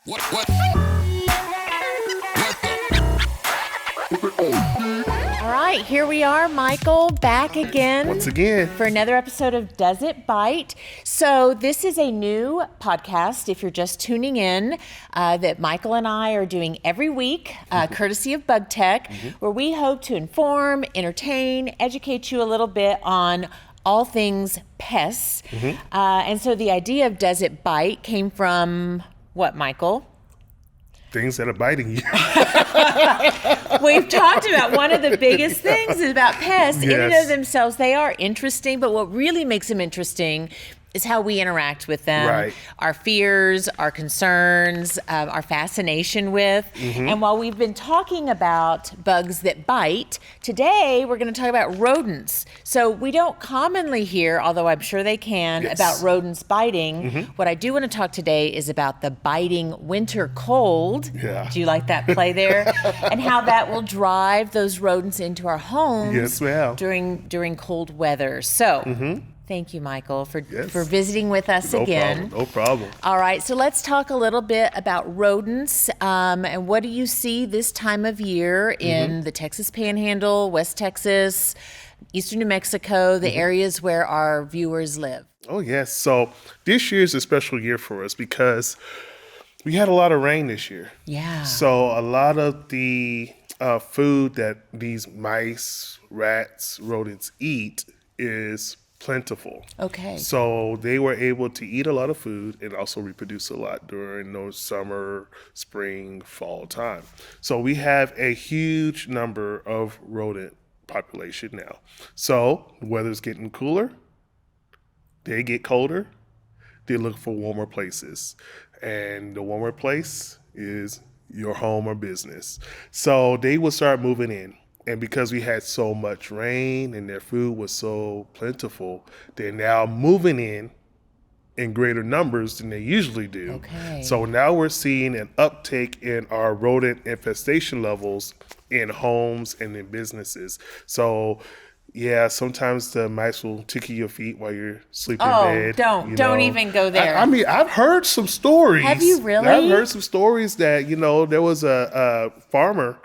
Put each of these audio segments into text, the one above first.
What? All right, here we are, Michael, back again. Once again. For another episode of Does It Bite? So this is a new podcast, if you're just tuning in, that Michael and I are doing every week, courtesy of Bug Tech, where we hope to inform, entertain, educate you a little bit on all things pests. And so the idea of Does It Bite came from what, Michael? Things that are biting you. We've talked about one of the biggest things is about pests. In and Yes. of themselves, they are interesting, but what really makes them interesting is how we interact with them, Right. our fears, our concerns, our fascination with. And while we've been talking about bugs that bite, today we're going to talk about rodents. So we don't commonly hear, although I'm sure they can, Yes. about rodents biting. What I do want to talk today is about the biting winter cold. Yeah. Do you like that play there? And how that will drive those rodents into our homes Yes, ma'am. during cold weather. So thank you, Michael, for Yes. visiting with us again. No problem. All right, so let's talk a little bit about rodents. And what do you see this time of year in the Texas Panhandle, West Texas, Eastern New Mexico, the areas where our viewers live? Oh, yes. So this year is a special year for us because we had a lot of rain this year. Yeah. So a lot of the food that these mice, rats, rodents eat is plentiful. Okay. So they were able to eat a lot of food and also reproduce a lot during those summer, spring, fall time. So we have a huge number of rodent population now. So the weather's getting cooler, they get colder, they look for warmer places. And the warmer place is your home or business. So they will start moving in. And because we had so much rain and their food was so plentiful, they're now moving in greater numbers than they usually do. Okay. So now we're seeing an uptake in our rodent infestation levels in homes and in businesses. So yeah, sometimes the mice will tickle your feet while you're sleeping in bed. Don't even go there. I mean, I've heard some stories. Have you really? I've heard some stories that, there was a farmer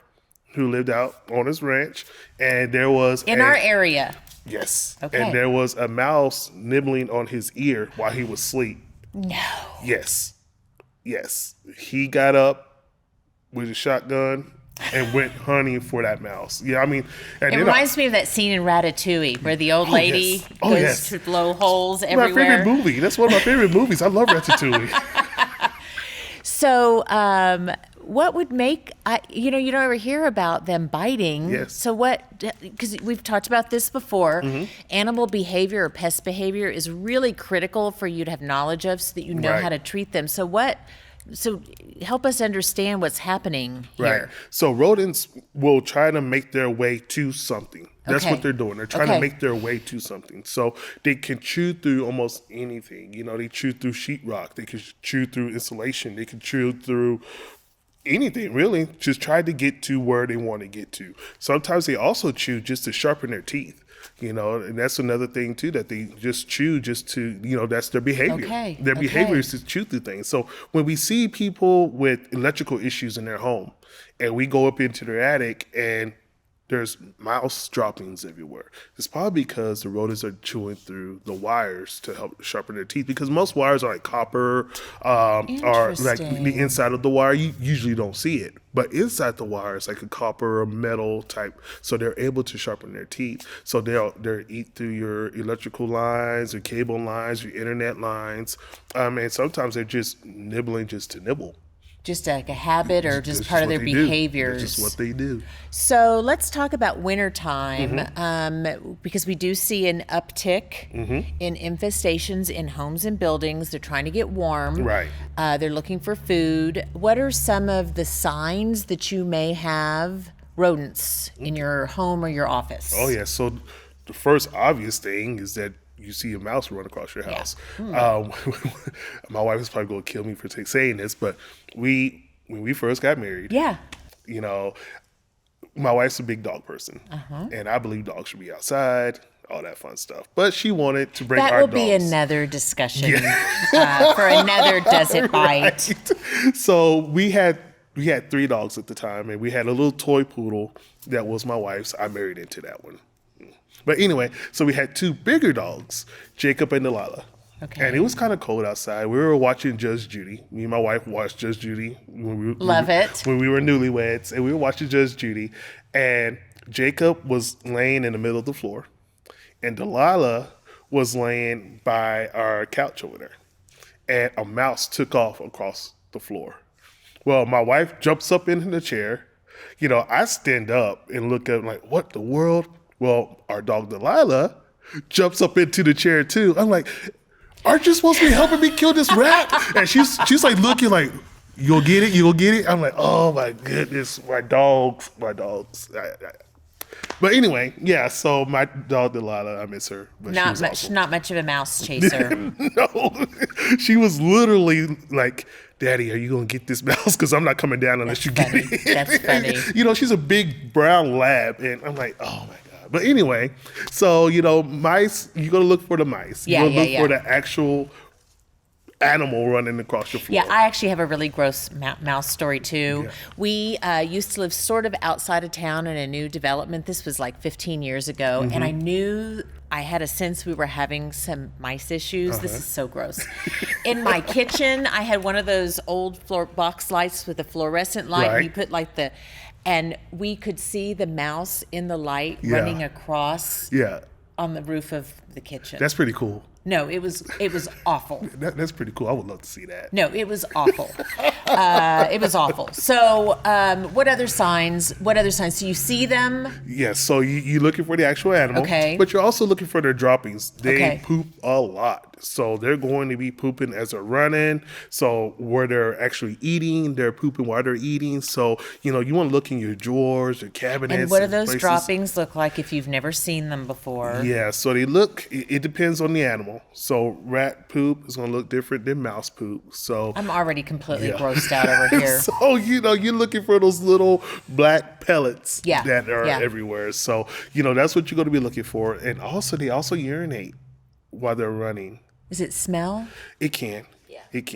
who lived out on his ranch, and there was In our area. Yes. Okay. And there was a mouse nibbling on his ear while he was asleep. No. Yes. He got up with a shotgun and went hunting for that mouse. Yeah, I mean, and It then reminds me of that scene in Ratatouille where the old lady yes. Oh, goes yes. to blow holes my everywhere. favorite movie. That's one of my favorite movies. I love Ratatouille. So, what would make you don't ever hear about them biting? Yes. So because we've talked about this before, animal behavior or pest behavior is really critical for you to have knowledge of, so that you know Right. how to treat them. So help us understand what's happening Right. here. So rodents will try to make their way to something. That's Okay. what they're doing. They're trying Okay. to make their way to something. So they can chew through almost anything. They chew through sheetrock. They can chew through insulation. They can chew through anything, really. Just try to get to where they want to get to. Sometimes they also chew just to sharpen their teeth. And that's another thing too, that they just chew just to, that's their behavior. Okay, Their okay. behavior is to chew through things. So when we see people with electrical issues in their home and we go up into their attic and there's mouse droppings everywhere, it's probably because the rodents are chewing through the wires to help sharpen their teeth, because most wires are like copper, or like Interesting. the inside of the wire. You usually don't see it, but inside the wire is like a copper or metal type, so they're able to sharpen their teeth. So they'll eat through your electrical lines, your cable lines, your internet lines, and sometimes they're just nibbling just to nibble. Just like a habit or just That's part of what their they do. behaviors. That's just what they do. So let's talk about wintertime, because we do see an uptick in infestations in homes and buildings. They're trying to get warm. Right. They're looking for food. What are some of the signs that you may have rodents in your home or your office? Oh, yeah. So the first obvious thing is that you see a mouse run across your house. My wife is probably going to kill me for saying this, but when we first got married, Yeah. my wife's a big dog person, and I believe dogs should be outside all that fun stuff. But she wanted to bring That our will dogs. be another discussion for another Does It Bite? Right. So we had 3 dogs at the time, and we had a little toy poodle that was my wife's. I married into that one. But anyway, so we had 2 bigger dogs, Jacob and Delilah. Okay. And it was kind of cold outside. We were watching Judge Judy. Me and my wife watched Judge Judy when we were newlyweds, and we were watching Judge Judy. And Jacob was laying in the middle of the floor, and Delilah was laying by our couch over there. And a mouse took off across the floor. Well, my wife jumps up in the chair. I stand up and look up like, what the world? Well, our dog Delilah jumps up into the chair too. I'm like, aren't you supposed to be helping me kill this rat? And she's like looking like, you gonna get it? You gonna get it? I'm like, oh my goodness, my dogs. But anyway, yeah, so my dog Delilah, I miss her. But Not much of a mouse chaser. No, she was literally like, Daddy, are you going to get this mouse? Because I'm not coming down unless you get it. That's funny. She's a big brown lab. And I'm like, oh, my God. But anyway, so, mice, you're going to look for the mice. You're going to look for the actual animal running across your floor. Yeah, I actually have a really gross mouse story, too. Yeah. We used to live sort of outside of town in a new development. This was like 15 years ago. Mm-hmm. And I had a sense we were having some mice issues. Uh-huh. This is so gross. In my kitchen, I had one of those old box lights with a fluorescent light. Right. And you put and we could see the mouse in the light running across on the roof of the kitchen. That's pretty cool. No, it was awful. That's pretty cool. I would love to see that. No, it was awful. It was awful. So what other signs? So you see them? Yes. So you're looking for the actual animal. Okay. But you're also looking for their droppings. They poop a lot. So they're going to be pooping as they're running. So where they're actually eating, they're pooping while they're eating. So, you want to look in your drawers, your cabinets. And what do those droppings look like if you've never seen them before? Yeah. So it depends on the animal. So rat poop is going to look different than mouse poop. So I'm already completely grossed out over here. So, you're looking for those little black pellets that are everywhere. So, that's what you're going to be looking for. And also, they also urinate while they're running. Does it smell? It can. Yeah. It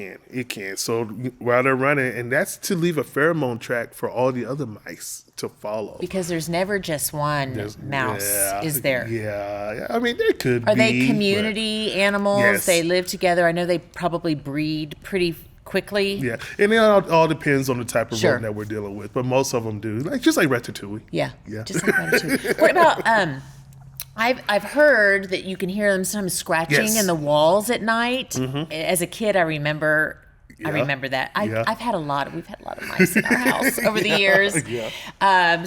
can. So while they're running, and that's to leave a pheromone track for all the other mice to follow. Because there's never just one mouse, is there? Yeah. I mean, there could be. Are they community animals? Yes. They live together. I know they probably breed pretty quickly. Yeah. And it all depends on the type of rodent that we're dealing with. But most of them do. Just like Ratatouille. Yeah. Just like Ratatouille. What about... I've heard that you can hear them sometimes scratching in the walls at night. Mm-hmm. As a kid, I remember that. We've had a lot of mice in our house over the years.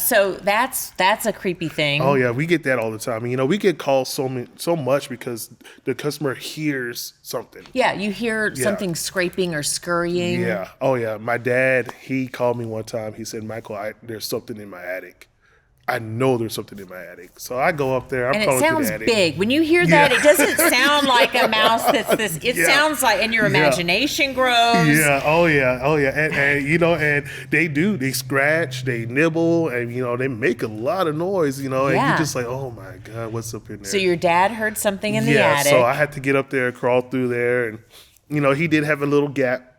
So that's a creepy thing. Oh yeah, we get that all the time. We get calls so much because the customer hears something. Yeah, you hear something scraping or scurrying. Yeah. Oh yeah. My dad, he called me one time. He said, Michael, there's something in my attic. I know there's something in my attic. So I go up there. And it sounds big. When you hear that, it doesn't sound like a mouse that's this. It sounds like, and your imagination grows. Yeah. Oh, yeah. And they scratch, they nibble, and, they make a lot of noise, and you're just like, oh my God, what's up in there? So your dad heard something in the attic. So I had to get up there, crawl through there. And, he did have a little gap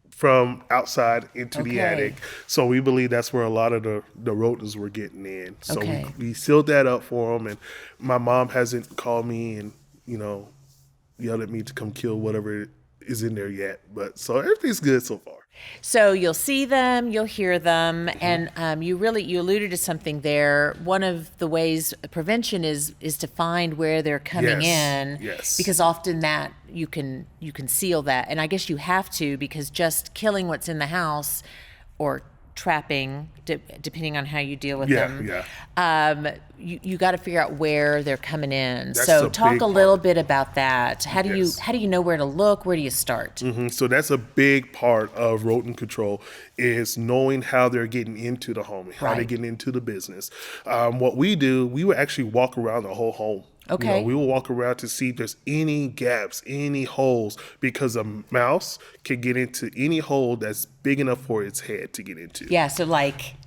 from outside into the attic. So we believe that's where a lot of the rodents were getting in. So we sealed that up for them. And my mom hasn't called me and, yelled at me to come kill whatever is in there yet. But so everything's good so far. So you'll see them, you'll hear them, mm-hmm. and you alluded to something there. One of the ways prevention is to find where they're coming in. Yes. Because often that you can seal that, and I guess you have to, because just killing what's in the house or trapping, depending on how you deal with them. You got to figure out where they're coming in. So talk a little bit about that. How do you know where to look? Where do you start? Mm-hmm. So that's a big part of rodent control, is knowing how they're getting into the home, how they're getting into the business. What we do, we would actually walk around the whole home. Okay. We will walk around to see if there's any gaps, any holes, because a mouse can get into any hole that's big enough for its head to get into. Yeah. So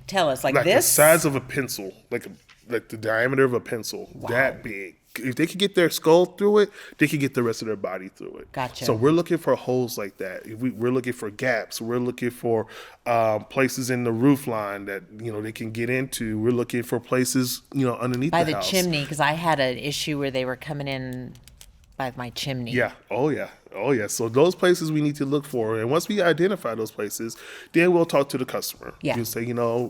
tell us, like this? The size of a pencil, like the diameter of a pencil, that big. if they can get their skull through it, they can get the rest of their body through it. Gotcha. So we're looking for holes like that. We're looking for gaps. We're looking for places in the roof line that they can get into. We're looking for places underneath By the the house. chimney, because I had an issue where they were coming in by my chimney. Yeah. Oh yeah. So those places we need to look for, and once we identify those places, then we'll talk to the customer. Yeah. We'll say,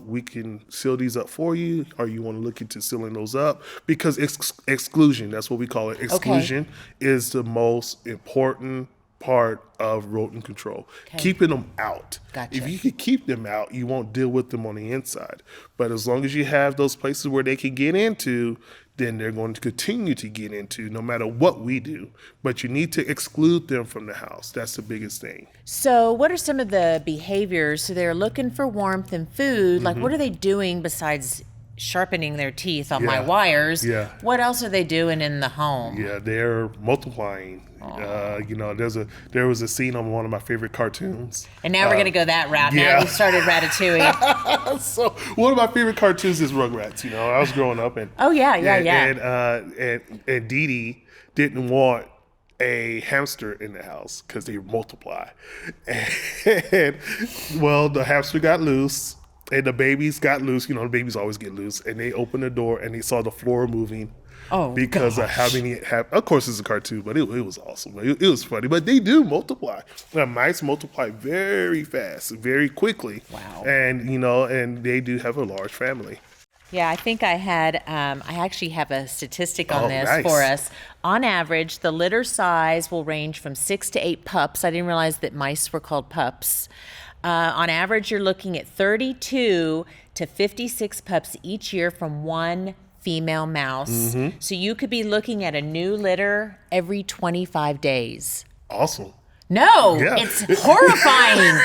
we can seal these up for you, or you want to look into sealing those up, because exclusion, that's what we call it. Exclusion is the most important part of rodent control. Keeping them out. Gotcha. If you can keep them out, you won't deal with them on the inside. But as long as you have those places where they can get into, then they're going to continue to get into no matter what we do. But you need to exclude them from the house. That's the biggest thing. So what are some of the behaviors? So they're looking for warmth and food. Like, what are they doing besides sharpening their teeth on my wires? Yeah. What else are they doing in the home? Yeah, they're multiplying. There was a scene on one of my favorite cartoons. And now we're going to go that route. Yeah. Now we started Ratatouille. So one of my favorite cartoons is Rugrats. I was growing up and and Dee Dee didn't want a hamster in the house because they multiply. And well, the hamster got loose and the babies got loose. The babies always get loose, and they opened the door and they saw the floor moving. Because of how many of course it's a cartoon, but it was awesome. It was funny, but they do multiply. Mice multiply very fast, very quickly. Wow. And and they do have a large family. Yeah, I think I actually have a statistic on this nice. for us. On average, the litter size will range from 6 to 8 pups. I didn't realize that mice were called pups. On average, you're looking at 32 to 56 pups each year from one female mouse. So you could be looking at a new litter every 25 days. Awesome. No, Yeah. it's horrifying.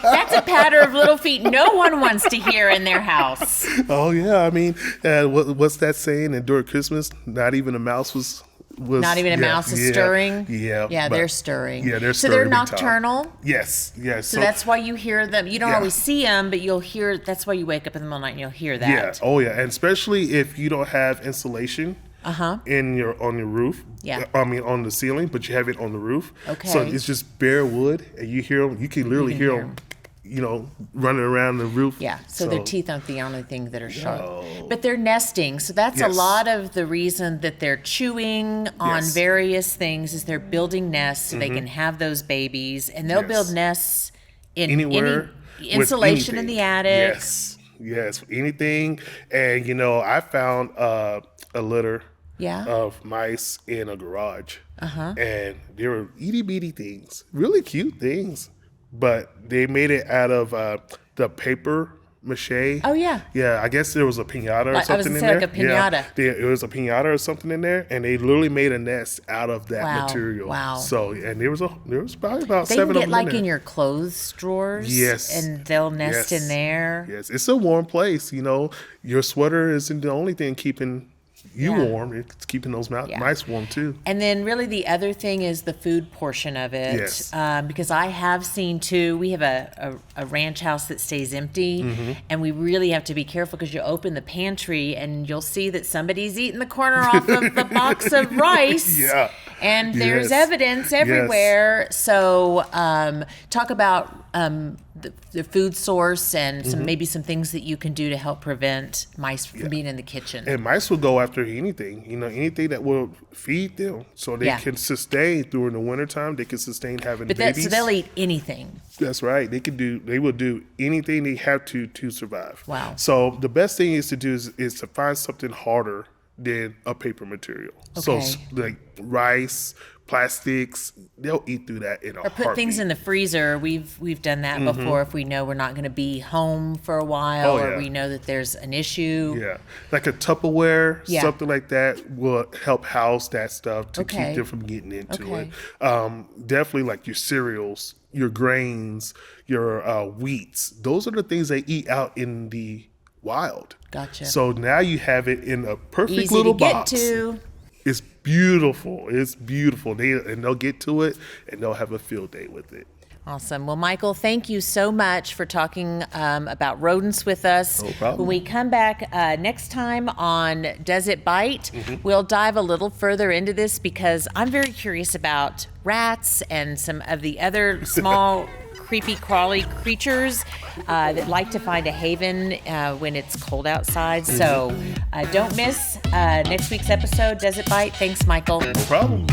That's a patter of little feet no one wants to hear in their house. Oh yeah, I mean, what's that saying? And during Christmas, not even a mouse was Not even a mouse is stirring? Yeah. Yeah, but- they're stirring. Yeah, they're So stirring. they're big time. nocturnal? Yes. So that's why you hear them. You don't always see them, but you'll hear. That's why you wake up in the middle of the night and you'll hear that. Yeah. Oh yeah. And especially if you don't have insulation on your roof. Yeah. I mean on the ceiling, but you have it on the roof. Okay. So it's just bare wood, and you hear them. You can literally hear them. Running around the roof. Yeah, so their teeth aren't the only thing that are sharp. No. But they're nesting, so that's a Yes. lot of the reason that they're chewing on Yes. various things is they're building nests so they can have those babies, and they'll build nests in Anywhere. any with insulation in anything. the attic. Yes. Anything. And I found a litter Yeah. of mice in a garage. And they were itty bitty things, really cute things. But they made it out of the paper mache. Oh, yeah. Yeah, I guess there was a pinata or I was something gonna in say, there. like a pinata. Yeah, it was a pinata or something in there, and they literally made a nest out of that Wow, material. wow. So, and there was probably about They 7 can of get them like in there. in your clothes drawers. Yes. And they'll nest Yes. in there. Yes, it's a warm place. Your sweater isn't the only thing keeping you Yeah. warm. It's keeping those mice warm too. And then really the other thing is the food portion of it. Yes. Because I have seen too, we have a ranch house that stays empty Mm-hmm. and we really have to be careful because you open the pantry and you'll see that somebody's eating the corner off of the box of rice. Yeah. And there's Yes. evidence everywhere. So talk about the food source and maybe some things that you can do to help prevent mice from being in the kitchen. And mice will go after anything, anything that will feed them so they can sustain during the wintertime. They can sustain having babies. So they'll eat anything. That's right. They will do anything they have to survive. Wow. So the best thing is to do is to find something harder than a paper material. So Okay. like rice, plastics, they'll eat through that in a Or put heartbeat. things in the freezer. We've done that before if we know we're not going to be home for a while Oh, or yeah. we know that there's an issue. Yeah, like a Tupperware, Yeah. something like that will help house that stuff to Okay. keep them from getting into Okay. it. Definitely like your cereals, your grains, your wheats. Those are the things they eat out in the wild. Gotcha. So now you have it in a perfect Easy little to get box. to. It's beautiful. They'll get to it and they'll have a field day with it. Awesome. Well, Michael, thank you so much for talking about rodents with us. No problem. When we come back next time on Does It Bite, we'll dive a little further into this because I'm very curious about rats and some of the other small creepy crawly creatures that like to find a haven when it's cold outside. So don't miss next week's episode, Does It Bite? Thanks, Michael. No problem.